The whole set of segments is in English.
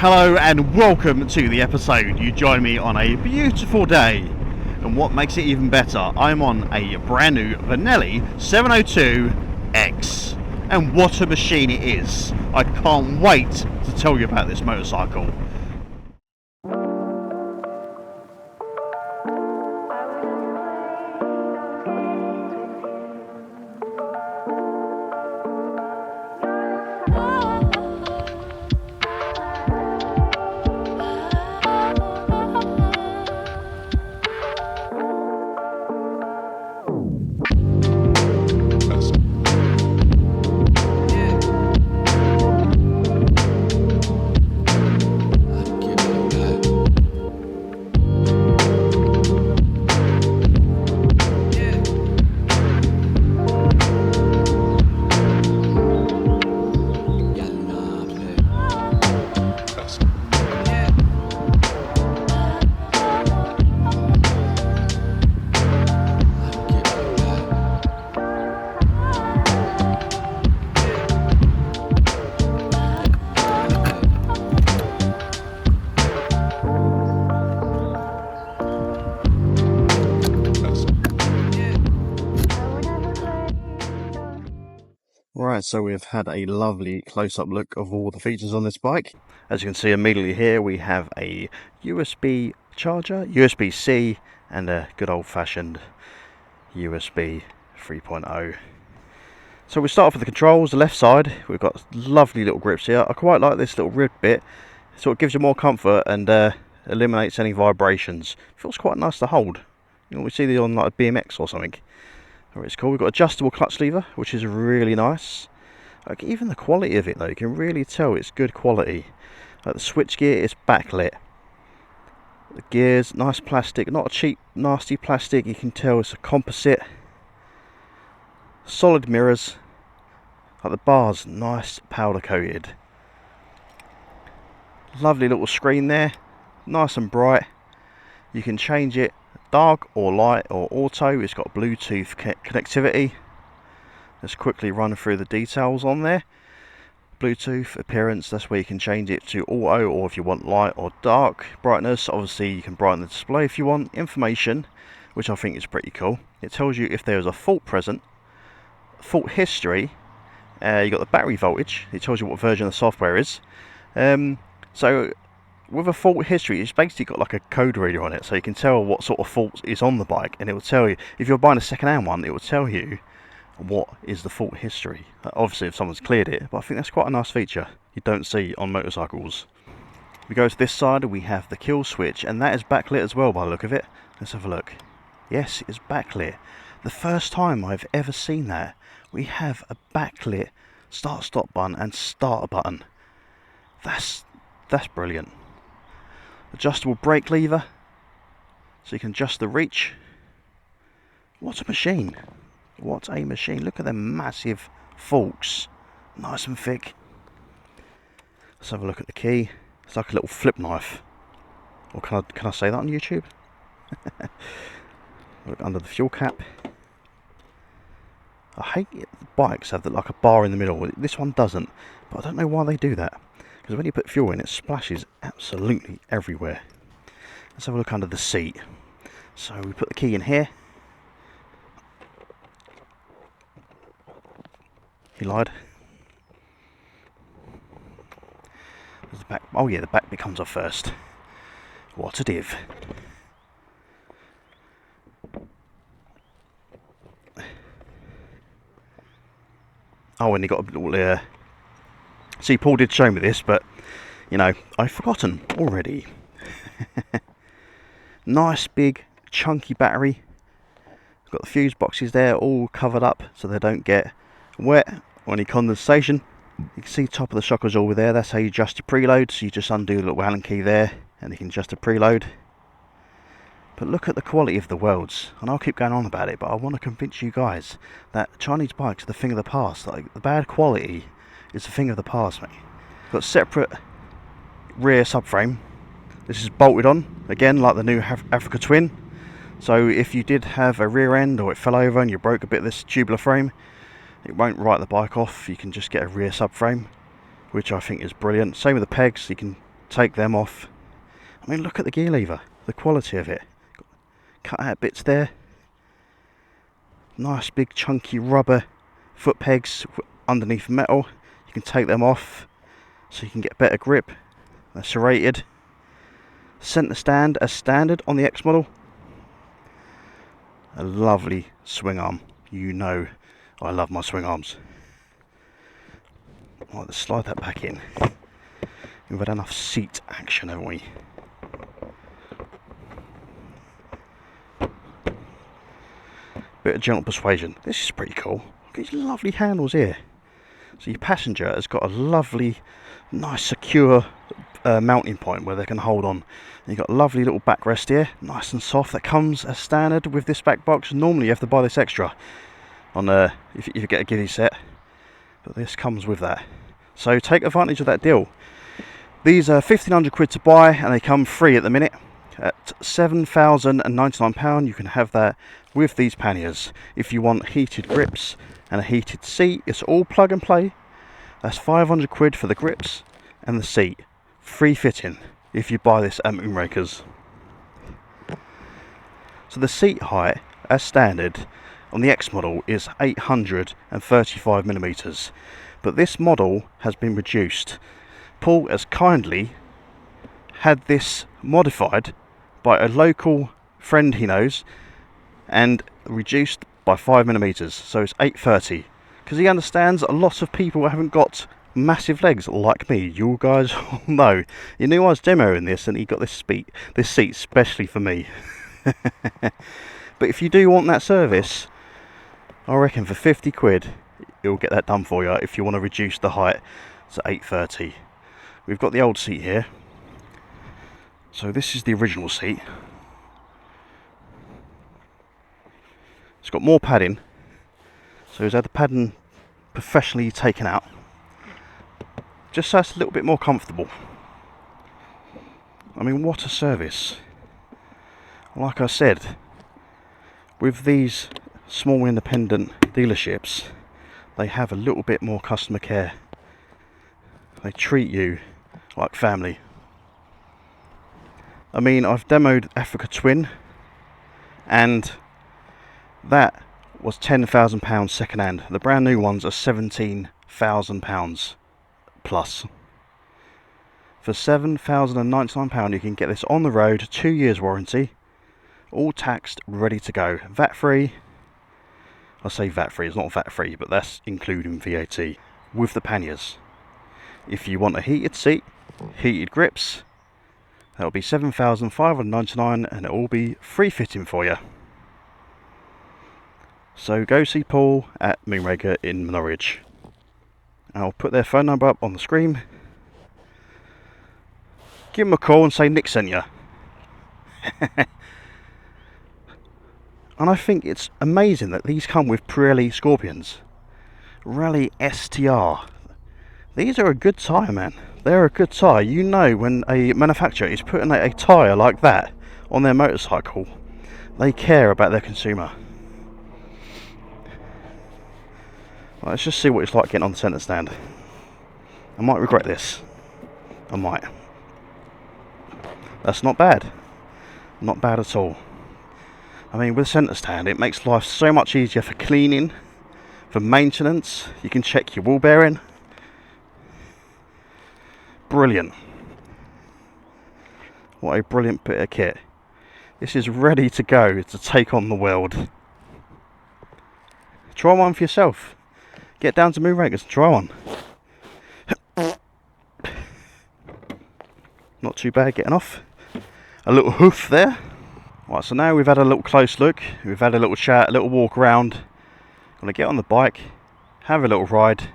Hello and welcome to the episode. You join me on a beautiful day, and what makes it even better, I'm on a brand new Benelli 702X, and what a machine it is. I can't wait to tell you about this motorcycle. Right, so we've had a lovely close-up look of all the features on this bike. As you can see immediately here, we have a USB charger, USB-C, and a good old-fashioned USB 3.0. So we start off with the controls. The left side, we've got lovely little grips here. I quite like this little rib bit. It sort of gives you more comfort and eliminates any vibrations. Feels quite nice to hold. You know, we see these on like a BMX or something. It's cool. We've got adjustable clutch lever, which is really nice. Like, even the quality of it though, you can really tell it's good quality. Like the switch gear is backlit. The gears, nice plastic, not a cheap nasty plastic, you can tell it's a composite. Solid mirrors. Like the bars, nice powder coated. Lovely little screen there, nice and bright. You can change it dark or light or auto. It's got Bluetooth connectivity. Let's quickly run through the details on there. Bluetooth appearance, that's where you can change it to auto, or if you want light or dark. Brightness, obviously you can brighten the display if you want. Information, which I think is pretty cool. It tells you if there's a fault present, fault history. You got the battery voltage. It tells you what version of the software is. So with a fault history, it's basically got like a code reader on it, so you can tell what sort of fault is on the bike, and it will tell you, if you're buying a second-hand one, it will tell you what is the fault history. Obviously if someone's cleared it, but I think that's quite a nice feature you don't see on motorcycles. We go to this side, we have the kill switch, and that is backlit as well by the look of it. Let's have a look. Yes, it's backlit. The first time I've ever seen that. We have a backlit start-stop button and starter button. That's brilliant. Adjustable brake lever, so you can adjust the reach. What a machine. What a machine. Look at them massive forks. Nice and thick. Let's have a look at the key. It's like a little flip knife. Or can I say that on YouTube? Look under the fuel cap. I hate it. Bikes have like a bar in the middle. This one doesn't, but I don't know why they do that. Because when you put fuel in, it splashes absolutely everywhere. Let's have a look under the seat. So we put the key in here. He lied. There's the back. Oh yeah, the back bit comes off first. What a div. Oh, and you got a little see, Paul did show me this, but you know, I've forgotten already. Nice big chunky battery. Got the fuse boxes there all covered up so they don't get wet or any condensation. You can see top of the shockers over there. That's how you adjust your preload. So you just undo the little Allen key there and you can adjust the preload. But look at the quality of the welds, and I'll keep going on about it, but I want to convince you guys that Chinese bikes are the thing of the past. Like, the bad quality is the thing of the past, mate. Got separate rear subframe. This is bolted on again like the new Africa Twin. So if you did have a rear end or it fell over and you broke a bit of this tubular frame, it won't write the bike off. You can just get a rear subframe, which I think is brilliant. Same with the pegs. You can take them off. I mean, look at the gear lever, the quality of it. Cut out bits there. Nice big chunky rubber foot pegs underneath metal. You can take them off so you can get better grip. They're serrated. Centre stand as standard on the X model. A lovely swing arm. You know I love my swing arms. Right, let's slide that back in. We've had enough seat action, haven't we? Bit of gentle persuasion. This is pretty cool. Look at these lovely handles here. So your passenger has got a lovely, nice, secure mounting point where they can hold on. And you've got a lovely little backrest here, nice and soft. That comes as standard with this back box. Normally you have to buy this extra on if you get a giddy set, but this comes with that. So take advantage of that deal. These are £1,500 to buy, and they come free at the minute. At £7,099 you can have that with these panniers. If you want heated grips and a heated seat, it's all plug and play. That's £500 for the grips and the seat. Free fitting if you buy this at Moonrakers. So the seat height as standard on the X model is 835mm, but this model has been reduced. Paul has kindly had this modified by a local friend he knows and reduced by 5mm, so it's 830, because he understands a lot of people haven't got massive legs like me. You guys all know. You knew I was demoing this and he got this seat specially for me. But if you do want that service, I reckon for £50 it'll get that done for you if you want to reduce the height to 830. We've got the old seat here. So this is the original seat. It's got more padding. So he's had the padding professionally taken out, just so it's a little bit more comfortable. I mean, what a service. Like I said, with these small independent dealerships, they have a little bit more customer care. They treat you like family. I mean, I've demoed Africa Twin, and that was £10,000 second hand. The brand new ones are £17,000 plus. For £7,099 you can get this on the road, 2 years warranty, all taxed, ready to go, VAT free. I say VAT free, it's not VAT free, but that's including VAT, with the panniers. If you want a heated seat, heated grips, that'll be £7,599 and it'll all be free fitting for you. So go see Paul at Moonraker in Norwich. I'll put their phone number up on the screen. Give them a call and say Nick sent you. And I think it's amazing that these come with Pirelli Scorpions. Rally STR. These are a good tyre, man. They're a good tyre. You know, when a manufacturer is putting a tyre like that on their motorcycle, they care about their consumer. Right, let's just see what it's like getting on the centre stand. I might regret this. I might. That's not bad. Not bad at all. I mean, with centre stand, it makes life so much easier for cleaning, for maintenance. You can check your wheel bearing. Brilliant. What a brilliant bit of kit. This is ready to go to take on the world. Try one for yourself. Get down to Moonrakers and try one. Not too bad getting off. A little hoof there. Right, so now we've had a little close look, we've had a little chat, a little walk around. I'm going to get on the bike, have a little ride,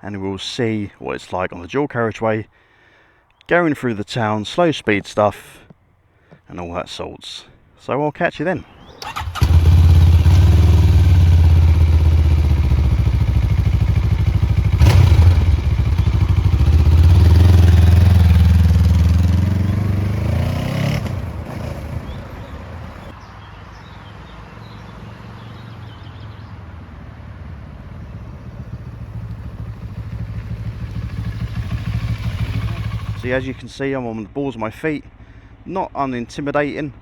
and we'll see what it's like on the dual carriageway, going through the town, slow speed stuff, and all that sorts. So I'll catch you then. See, as you can see, I'm on the balls of my feet, not unintimidating,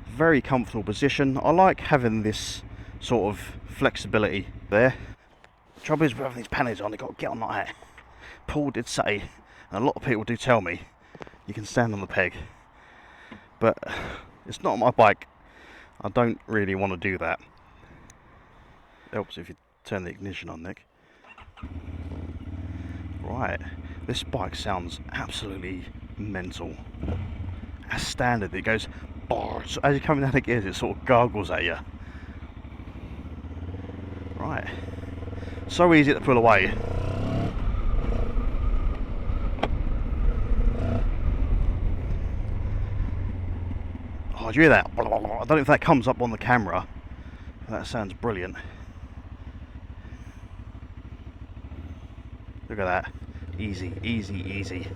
very comfortable position. I like having this sort of flexibility there. Trouble is with having these panniers on, they've got to get on like that. Paul did say, and a lot of people do tell me, you can stand on the peg, but it's not my bike. I don't really want to do that. Helps if you turn the ignition on, Nick. Right, this bike sounds absolutely mental. As standard, it goes, so as you're coming down the gears, it sort of gargles at you. Right, so easy to pull away. Oh, do you hear that? I don't know if that comes up on the camera. That sounds brilliant. Look at that. Easy, easy, easy.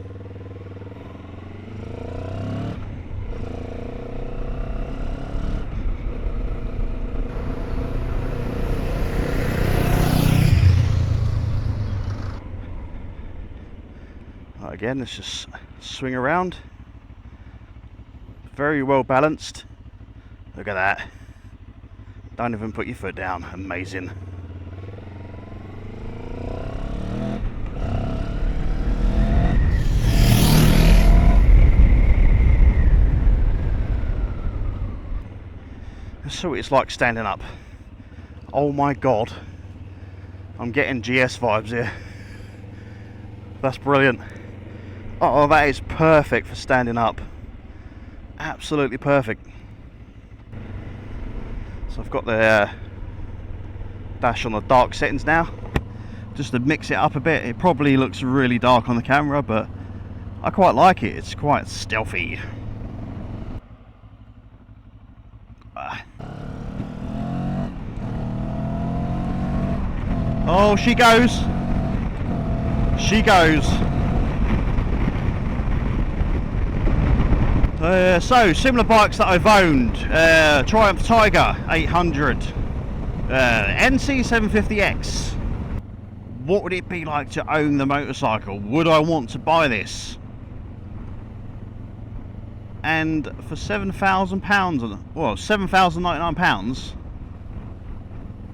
Right, again, let's just swing around. Very well balanced. Look at that. Don't even put your foot down. Amazing. So what it's like standing up. Oh my god, I'm getting GS vibes here. That's brilliant. Oh, that is perfect for standing up. Absolutely perfect. So I've got the dash on the dark settings now, just to mix it up a bit. It probably looks really dark on the camera, but I quite like it. It's quite stealthy. Oh, she goes. She goes. So, similar bikes that I've owned. Triumph Tiger 800. NC750X. What would it be like to own the motorcycle? Would I want to buy this? And for £7,000, well, £7,099,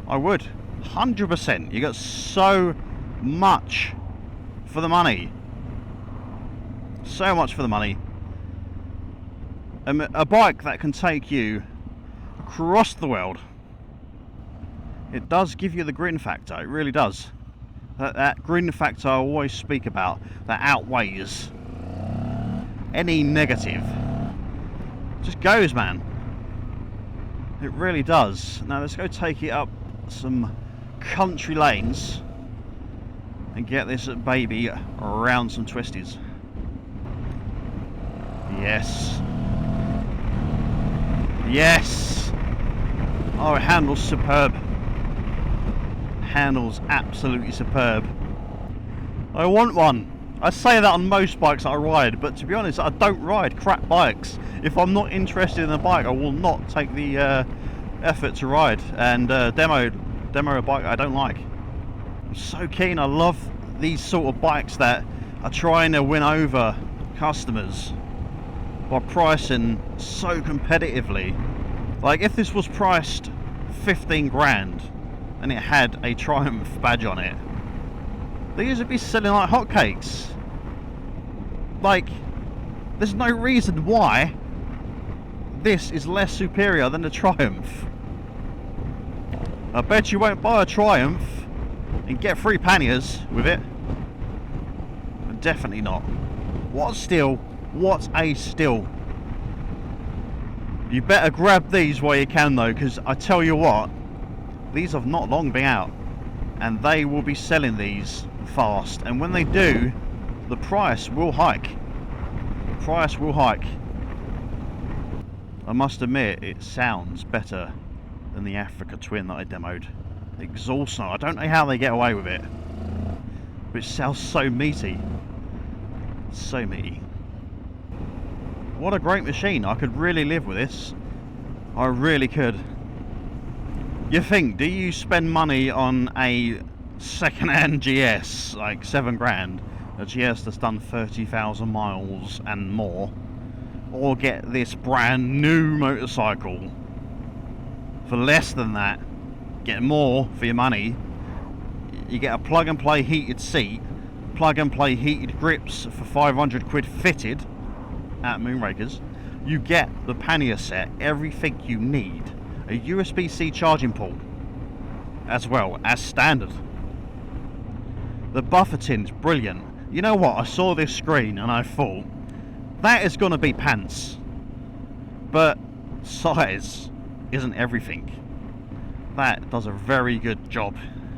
I would. 100%. You got so much for the money. So much for the money. A bike that can take you across the world. It does give you the grin factor. It really does. That grin factor I always speak about, that outweighs any negative. Just goes, man. It really does. Now let's go take it up some country lanes and get this baby around some twisties. Yes. Yes. Oh, it handles superb. Handles absolutely superb. I want one. I say that on most bikes that I ride, but to be honest, I don't ride crap bikes. If I'm not interested in a bike, I will not take the effort to ride and demo a bike I don't like. I'm so keen. I love these sort of bikes that are trying to win over customers by pricing so competitively. Like if this was priced 15 grand and it had a Triumph badge on it, these would be selling like hotcakes. Like, there's no reason why this is less superior than the Triumph. I bet you won't buy a Triumph and get free panniers with it. Definitely not. What steal? What a steal. You better grab these while you can though, because I tell you what, these have not long been out and they will be selling these fast, and when they do, the price will hike. The price will hike. I must admit, it sounds better than the Africa Twin that I demoed. The exhaust note, I don't know how they get away with it, but it sounds so meaty. So meaty. What a great machine. I could really live with this. I really could. You think, do you spend money on a second-hand GS, like 7 grand, a GS that's done 30,000 miles and more, or get this brand new motorcycle for less than that, get more for your money. You get a plug and play heated seat, plug and play heated grips for 500 quid fitted at Moonrakers. You get the pannier set, everything you need, a USB-C charging port as well as standard. The buffeting's brilliant. You know what, I saw this screen and I thought, that is going to be pants, but size isn't everything. That does a very good job.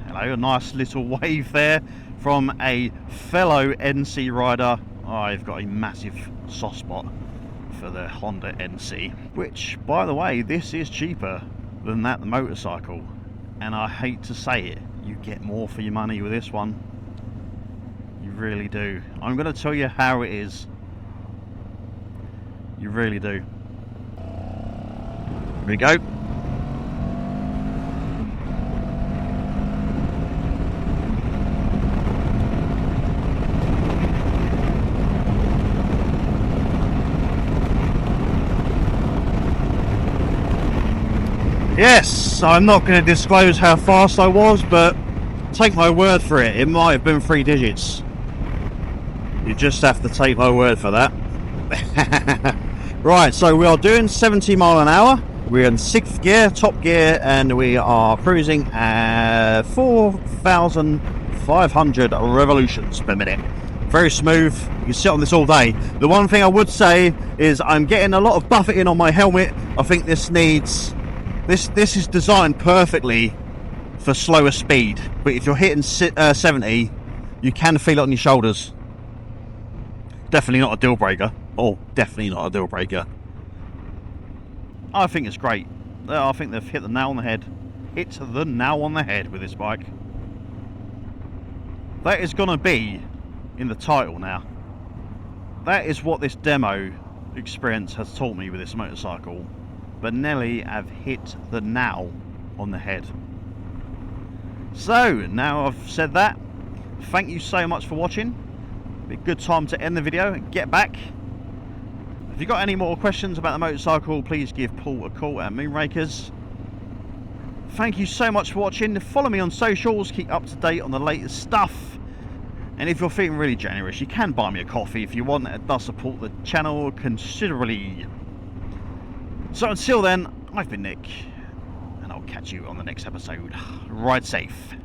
Hello, a nice little wave there from a fellow NC rider. I've got a massive soft spot for the Honda NC, which, by the way, this is cheaper than that motorcycle, and I hate to say it, you get more for your money with this one. You really do. I'm going to tell you how it is. You really do. Here we go. Yes, I'm not going to disclose how fast I was, but take my word for it, it might have been 3 digits. You just have to take my word for that. Right, so we are doing 70 mile an hour. We're in 6th gear, top gear, and we are cruising at 4,500 revolutions per minute. Very smooth. You can sit on this all day. The one thing I would say is I'm getting a lot of buffeting on my helmet. I think this needs... This is designed perfectly for slower speed, but if you're hitting 70, you can feel it on your shoulders. Definitely not a deal breaker. Oh, definitely not a deal breaker. I think it's great. I think they've hit the nail on the head. Hit the nail on the head with this bike. That is going to be in the title now. That is what this demo experience has taught me with this motorcycle. Benelli have hit the nail on the head. So, now I've said that, thank you so much for watching. Be a good time to end the video and get back. If you've got any more questions about the motorcycle, please give Paul a call at Moonrakers. Thank you so much for watching. Follow me on socials, keep up to date on the latest stuff. And if you're feeling really generous, you can buy me a coffee if you want. It does support the channel considerably. So until then, I've been Nick, and I'll catch you on the next episode. Ride safe.